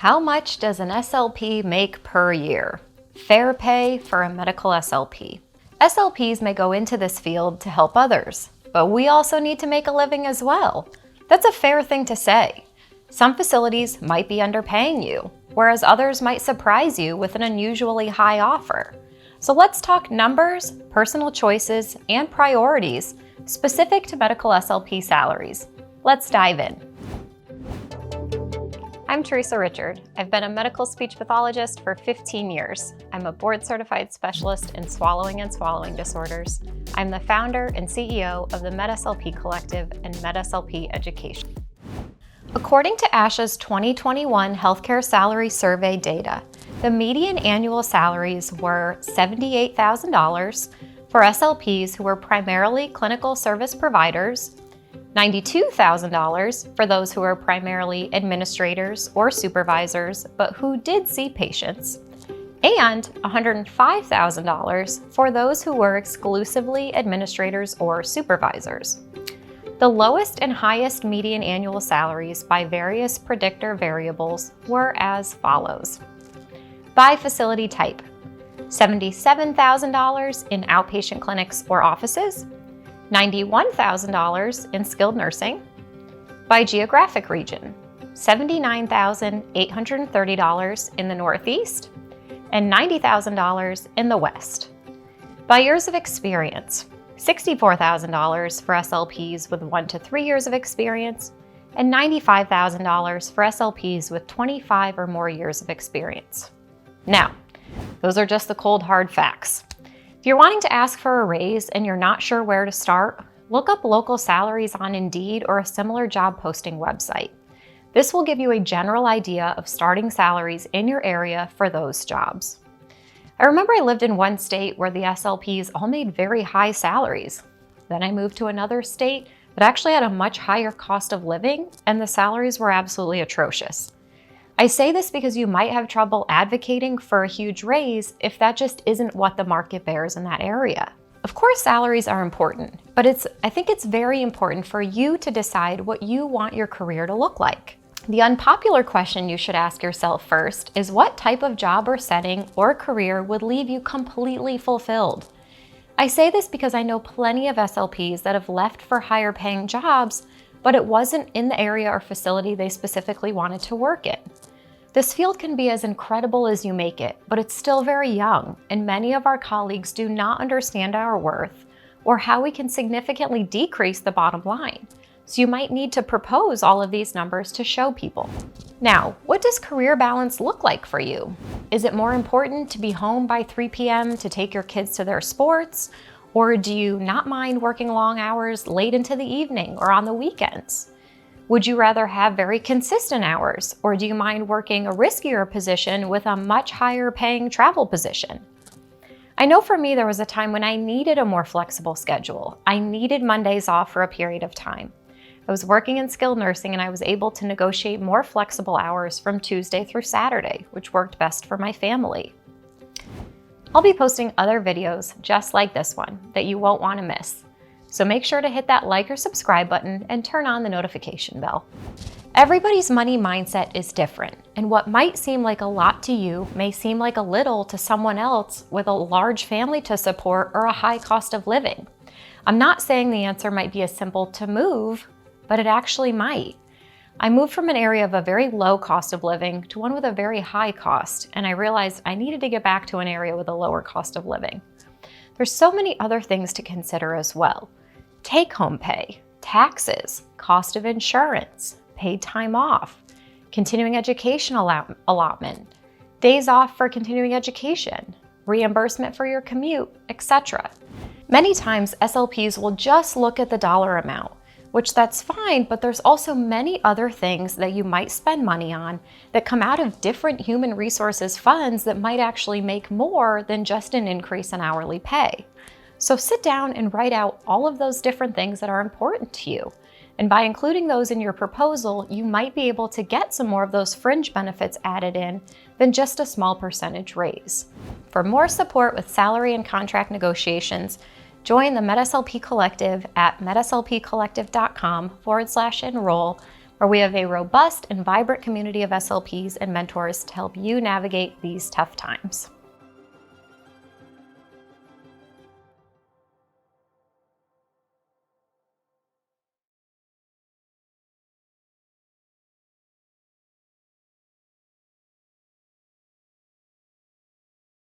How much does an SLP make per year? Fair pay for a medical SLP. SLPs may go into this field to help others, but we also need to make a living as well. That's a fair thing to say. Some facilities might be underpaying you, whereas others might surprise you with an unusually high offer. So let's talk numbers, personal choices, and priorities specific to medical SLP salaries. Let's dive in. I'm Theresa Richard. I've been a medical speech pathologist for 15 years. I'm a board-certified specialist in swallowing and swallowing disorders. I'm the founder and CEO of the MedSLP Collective and MedSLP Education. According to ASHA's 2021 Healthcare Salary Survey data, the median annual salaries were $78,000 for SLPs who were primarily clinical service providers, $92,000 for those who are primarily administrators or supervisors, but who did see patients, and $105,000 for those who were exclusively administrators or supervisors. The lowest and highest median annual salaries by various predictor variables were as follows. By facility type, $77,000 in outpatient clinics or offices, $91,000 in skilled nursing. By geographic region, $79,830 in the Northeast and $90,000 in the West. By years of experience, $64,000 for SLPs with 1 to 3 years of experience and $95,000 for SLPs with 25 or more years of experience. Now, those are just the cold hard facts. If you're wanting to ask for a raise and you're not sure where to start, look up local salaries on Indeed or a similar job posting website. This will give you a general idea of starting salaries in your area for those jobs. I remember I lived in one state where the SLPs all made very high salaries. Then I moved to another state that actually had a much higher cost of living, and the salaries were absolutely atrocious. I say this because you might have trouble advocating for a huge raise if that just isn't what the market bears in that area. Of course, salaries are important, but I think it's very important for you to decide what you want your career to look like. The unpopular question you should ask yourself first is what type of job or setting or career would leave you completely fulfilled? I say this because I know plenty of SLPs that have left for higher paying jobs, but it wasn't in the area or facility they specifically wanted to work in. This field can be as incredible as you make it, but it's still very young, and many of our colleagues do not understand our worth or how we can significantly decrease the bottom line. So you might need to propose all of these numbers to show people. Now, what does career balance look like for you? Is it more important to be home by 3 p.m. to take your kids to their sports? Or do you not mind working long hours late into the evening or on the weekends? Would you rather have very consistent hours, or do you mind working a riskier position with a much higher paying travel position? I know for me, there was a time when I needed a more flexible schedule. I needed Mondays off for a period of time. I was working in skilled nursing and I was able to negotiate more flexible hours from Tuesday through Saturday, which worked best for my family. I'll be posting other videos just like this one that you won't want to miss. So make sure to hit that like or subscribe button and turn on the notification bell. Everybody's money mindset is different, and what might seem like a lot to you may seem like a little to someone else with a large family to support or a high cost of living. I'm not saying the answer might be as simple to move, but it actually might. I moved from an area of a very low cost of living to one with a very high cost, and I realized I needed to get back to an area with a lower cost of living. There's so many other things to consider as well. Take-home pay, taxes, cost of insurance, paid time off, continuing education allotment, days off for continuing education, reimbursement for your commute, etc. Many times SLPs will just look at the dollar amount, which that's fine, but there's also many other things that you might spend money on that come out of different human resources funds that might actually make more than just an increase in hourly pay. So sit down and write out all of those different things that are important to you. And by including those in your proposal, you might be able to get some more of those fringe benefits added in than just a small percentage raise. For more support with salary and contract negotiations, join the MedSLP Collective at medslpcollective.com/enroll where we have a robust and vibrant community of SLPs and mentors to help you navigate these tough times.